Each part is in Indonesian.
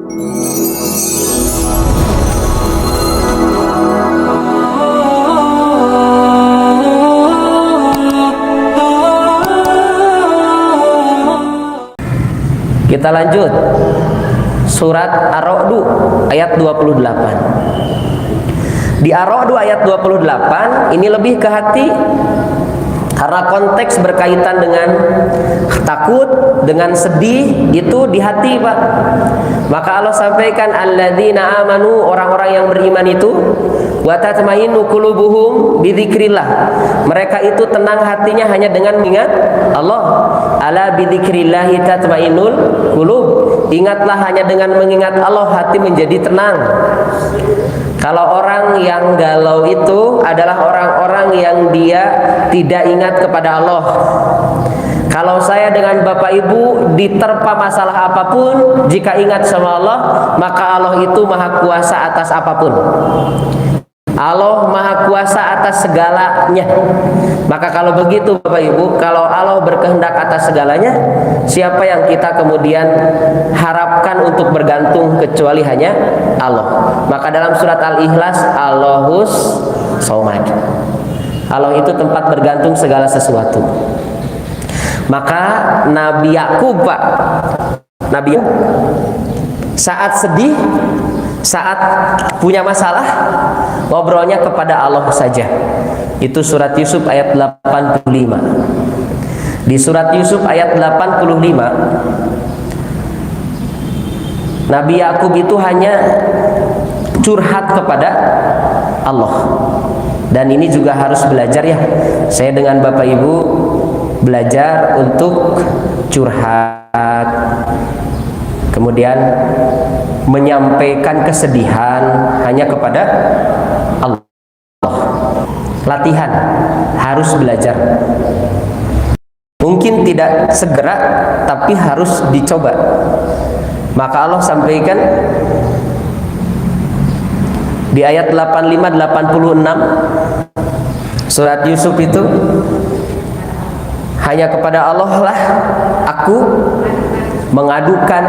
Kita lanjut surat Ar-Ra'd ayat 28. Di Ar-Ra'd ayat 28 ini lebih ke hati karena konteks berkaitan dengan takut, dengan sedih, itu di hati, Pak. Maka Allah sampaikan alladzina amanu, orang-orang yang beriman itu, wa tatmainnu qulubuhum bidzikrillah. Mereka itu tenang hatinya hanya dengan mengingat Allah. Ala bidzikrillah tatmainnul qulub. Ingatlah, hanya dengan mengingat Allah hati menjadi tenang. Kalau orang yang galau itu adalah orang-orang yang dia tidak ingat kepada Allah. Kalau saya dengan Bapak Ibu diterpa masalah apapun, jika ingat sama Allah, maka Allah itu maha kuasa atas apapun. Allah maha kuasa atas segalanya. Maka kalau begitu Bapak Ibu, kalau Allah berkehendak atas segalanya, siapa yang kita kemudian harapkan untuk bergantung kecuali hanya Allah. Maka dalam surat Al-Ikhlas, Allahus Somad, Allah itu tempat bergantung segala sesuatu. Maka Nabi Yakub, Pak, Nabi saat sedih, saat punya masalah, ngobrolnya kepada Allah saja. Itu surat Yusuf ayat 85. Di surat Yusuf ayat 85, Nabi Yakub itu hanya curhat kepada Allah. Dan ini juga harus belajar ya. Saya dengan Bapak Ibu belajar untuk curhat, kemudian menyampaikan kesedihan hanya kepada Allah. Latihan, harus belajar. Mungkin tidak segera, tapi harus dicoba. Maka Allah sampaikan di ayat 85-86 surat Yusuf itu, hanya kepada Allah lah aku mengadukan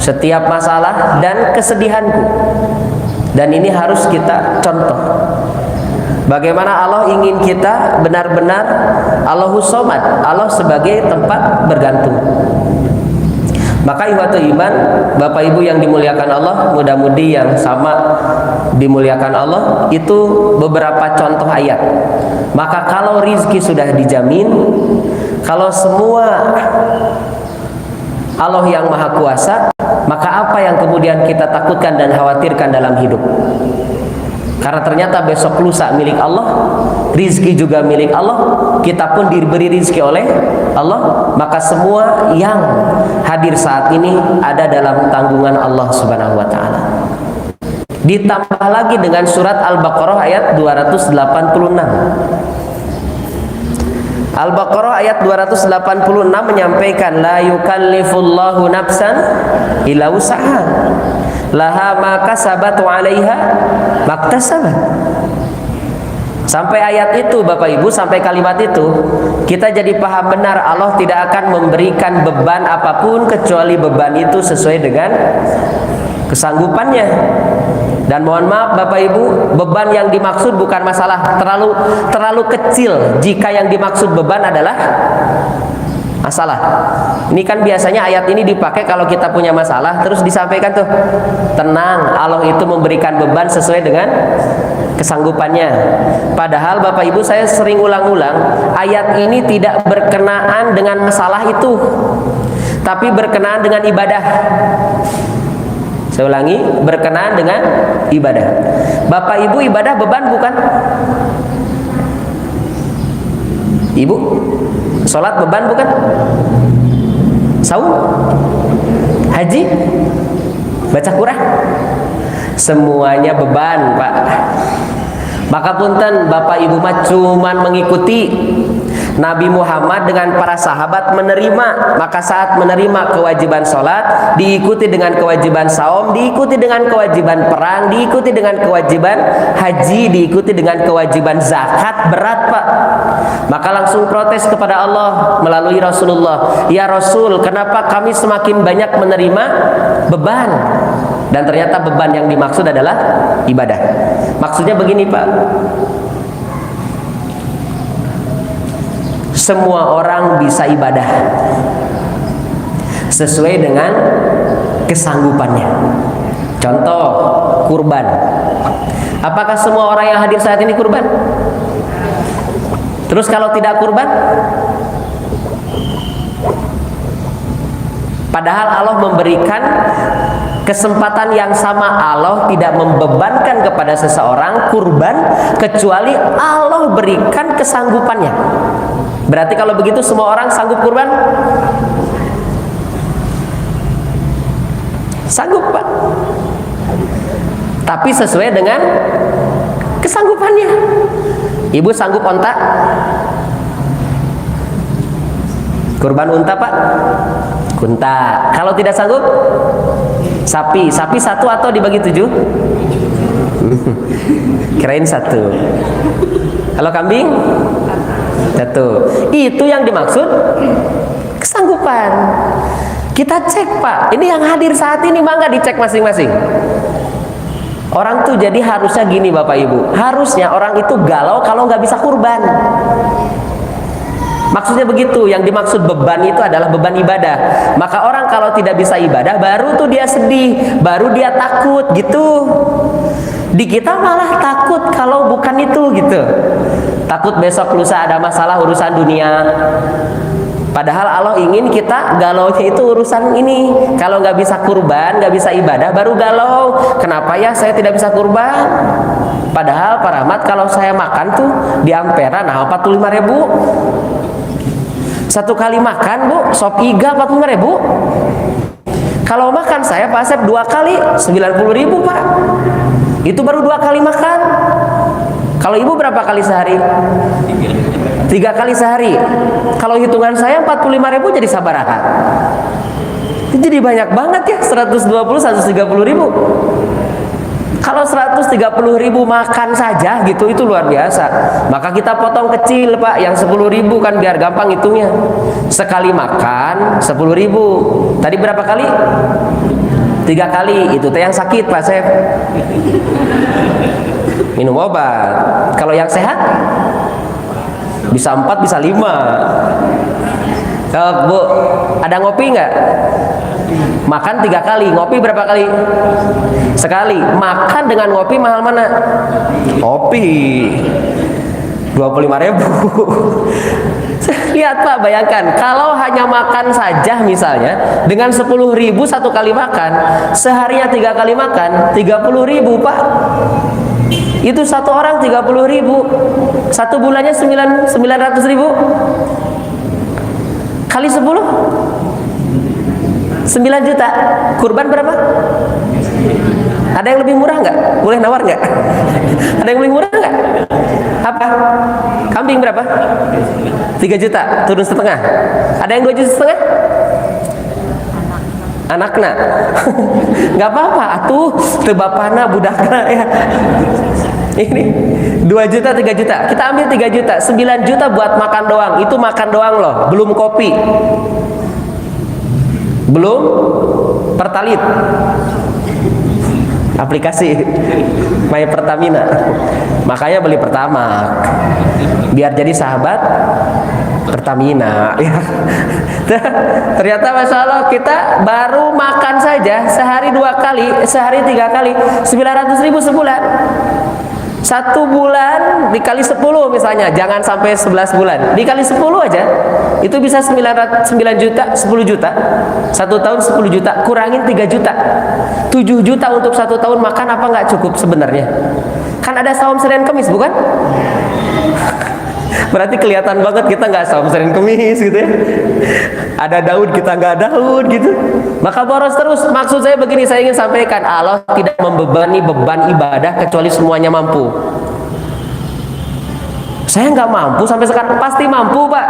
setiap masalah dan kesedihanku. Dan ini harus kita contoh. Bagaimana Allah ingin kita benar-benar Allahus Somad, Allah sebagai tempat bergantung. Maka ihwatul iman, Bapak Ibu yang dimuliakan Allah, mudah-mudi yang sama dimuliakan Allah, itu beberapa contoh ayat. Maka kalau rizki sudah dijamin, kalau semua Allah yang maha kuasa, maka apa yang kemudian kita takutkan dan khawatirkan dalam hidup? Karena ternyata besok lusa milik Allah, rizki juga milik Allah, kita pun diberi rizki oleh Allah. Maka semua yang hadir saat ini ada dalam tanggungan Allah Subhanahu wa ta'ala. Ditambah lagi dengan surat Al-Baqarah ayat 286. Al-Baqarah ayat 286 menyampaikan, la yukallifullahu nafsan illa wus'aha, laha ma kasabat wa 'alaiha maktasabat. Sampai ayat itu Bapak Ibu, sampai kalimat itu kita jadi paham benar, Allah tidak akan memberikan beban apapun kecuali beban itu sesuai dengan kesanggupannya. Dan mohon maaf Bapak Ibu, beban yang dimaksud bukan masalah terlalu kecil jika yang dimaksud beban adalah masalah. Ini kan biasanya ayat ini dipakai kalau kita punya masalah, terus disampaikan tuh, tenang, Allah itu memberikan beban sesuai dengan kesanggupannya. Padahal Bapak Ibu, saya sering ulang-ulang, ayat ini tidak berkenaan dengan masalah itu, tapi berkenaan dengan ibadah. Saya ulangi, berkenaan dengan ibadah. Bapak Ibu, ibadah beban bukan? Ibu, sholat beban bukan? Saum, haji, baca Quran, semuanya beban, Pak. Maka punten Bapak Ibu mah cuman mengikuti Nabi Muhammad dengan para sahabat menerima. Maka saat menerima kewajiban sholat, diikuti dengan kewajiban saum, diikuti dengan kewajiban perang, diikuti dengan kewajiban haji, diikuti dengan kewajiban zakat. Berat, Pak. Maka langsung protes kepada Allah melalui Rasulullah, ya Rasul, kenapa kami semakin banyak menerima beban? Dan ternyata beban yang dimaksud adalah ibadah. Maksudnya begini Pak, semua orang bisa ibadah sesuai dengan kesanggupannya. Contoh, kurban. Apakah semua orang yang hadir saat ini kurban? Terus kalau tidak kurban? Padahal Allah memberikan kesempatan yang sama. Allah tidak membebankan kepada seseorang kurban kecuali Allah berikan kesanggupannya. Berarti kalau begitu semua orang sanggup kurban? Sanggup Pak, tapi sesuai dengan kesanggupannya. Ibu sanggup onta? Kurban unta Pak? Unta. Kalau tidak sanggup? Sapi. Sapi satu atau dibagi 7? Kirain 1. Kalau kambing? 1. Itu yang dimaksud kesanggupan. Kita cek Pak, ini yang hadir saat ini mangga dicek masing-masing. Orang tuh jadi harusnya gini Bapak Ibu, harusnya orang itu galau kalau nggak bisa kurban. Maksudnya begitu, yang dimaksud beban itu adalah beban ibadah. Maka orang kalau tidak bisa ibadah, baru tuh dia sedih, baru dia takut gitu. Di kita malah takut kalau bukan itu gitu. Takut besok lusa ada masalah urusan dunia. Padahal Allah ingin kita galaunya itu urusan ini. Kalau nggak bisa kurban, nggak bisa ibadah, baru galau. Kenapa ya saya tidak bisa kurban? Padahal Pak Rahmat, kalau saya makan tuh di Ampera, nah 45.000. Satu kali makan Bu, sop iga 45.000. Kalau makan saya Pak Asep 2 kali 90.000 Pak. Itu baru 2 kali makan. Kalau ibu berapa kali sehari? 3 kali sehari. Kalau hitungan saya 45.000 jadi sabaraha. Itu jadi banyak banget ya, 120-130.000. Kalau 130.000 makan saja gitu, itu luar biasa. Maka kita potong kecil Pak, yang 10.000 kan biar gampang hitungnya. Sekali makan 10.000. Tadi berapa kali? 3 kali. Itu teh yang sakit Pak Sef. Minum obat. Kalau yang sehat bisa 4, bisa 5. Bu, ada ngopi nggak? Makan 3 kali, ngopi berapa kali? Sekali. Makan dengan ngopi mahal mana? Kopi 25.000. Lihat Pak, bayangkan kalau hanya makan saja misalnya dengan 10.000 satu kali makan, seharinya 3 kali makan 30.000 Pak. Itu satu orang 30.000, satu bulannya 900.000 kali 10 9 juta. Kurban berapa? Ada yang lebih murah nggak? Boleh nawar nggak? Ada yang lebih murah nggak? Apa? Kambing berapa? 3 juta, turun setengah. Ada yang 2,5 juta? Anakna nggak apa-apa, atuh tebapana budakna ya. Ini 2 juta, 3 juta. Kita ambil 3 juta, 9 juta buat makan doang. Itu makan doang loh, belum kopi, belum pertalit, aplikasi My Pertamina. Makanya beli Pertamax biar jadi sahabat Pertamina ya. Ternyata Masya Allah, kita baru makan saja sehari 2 kali, sehari 3 kali 900.000 sebulan. 1 bulan dikali 10 misalnya, jangan sampai 11 bulan, dikali 10 aja itu bisa 9 juta, 10 juta. 1 tahun 10 juta, kurangin 3 juta, 7 juta untuk 1 tahun makan. Apa nggak cukup sebenarnya? Kan ada saum Senin Kemis bukan? Berarti kelihatan banget kita nggak saum Senin Kemis gitu ya. Ada Daud, kita nggak Daud gitu. Maka boros terus. Maksud saya begini, saya ingin sampaikan, Allah tidak membebani beban ibadah kecuali semuanya mampu. Saya nggak mampu sampai sekarang, pasti mampu Pak.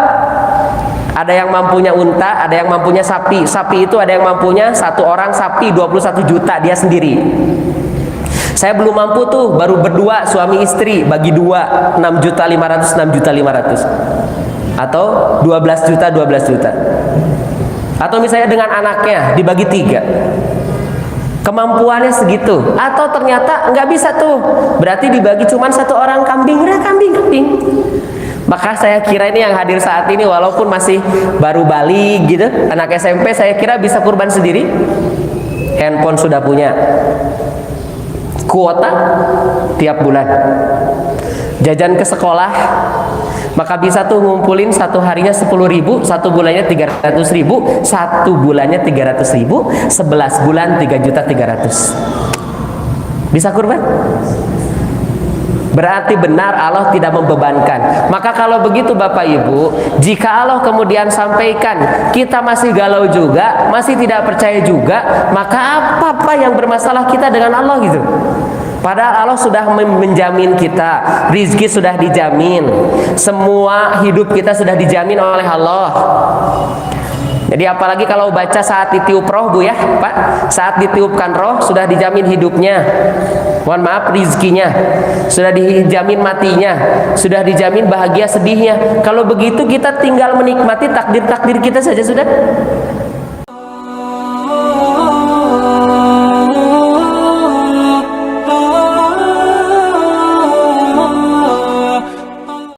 Ada yang mampunya unta, ada yang mampunya sapi. Sapi itu ada yang mampunya 1 orang sapi 21 juta dia sendiri. Saya belum mampu tuh, baru berdua suami istri bagi 2, 6.500.000, 6.500.000. Atau 12 juta, 12 juta. Atau misalnya dengan anaknya dibagi 3. kemampuannya segitu, atau ternyata nggak bisa tuh, berarti dibagi cuman satu orang kambing, udah kambing. Maka saya kira ini yang hadir saat ini walaupun masih baru balik gitu, anak SMP, saya kira bisa kurban sendiri. Handphone sudah punya, kuota tiap bulan, jajan ke sekolah, maka bisa tuh ngumpulin satu harinya 10.000, satu bulannya 300.000, satu bulannya 300.000, 11 bulan 3.300.000. Bisa kurban? Berarti benar Allah tidak membebankan. Maka kalau begitu Bapak Ibu, jika Allah kemudian sampaikan kita masih galau juga, masih tidak percaya juga, maka apa yang bermasalah kita dengan Allah gitu? Padahal Allah sudah menjamin kita, rizki sudah dijamin, semua hidup kita sudah dijamin oleh Allah. Jadi apalagi kalau baca saat ditiup roh Bu ya Pak, saat ditiupkan roh sudah dijamin hidupnya, mohon maaf rizkinya, sudah dijamin matinya, sudah dijamin bahagia sedihnya. Kalau begitu kita tinggal menikmati takdir-takdir kita saja sudah.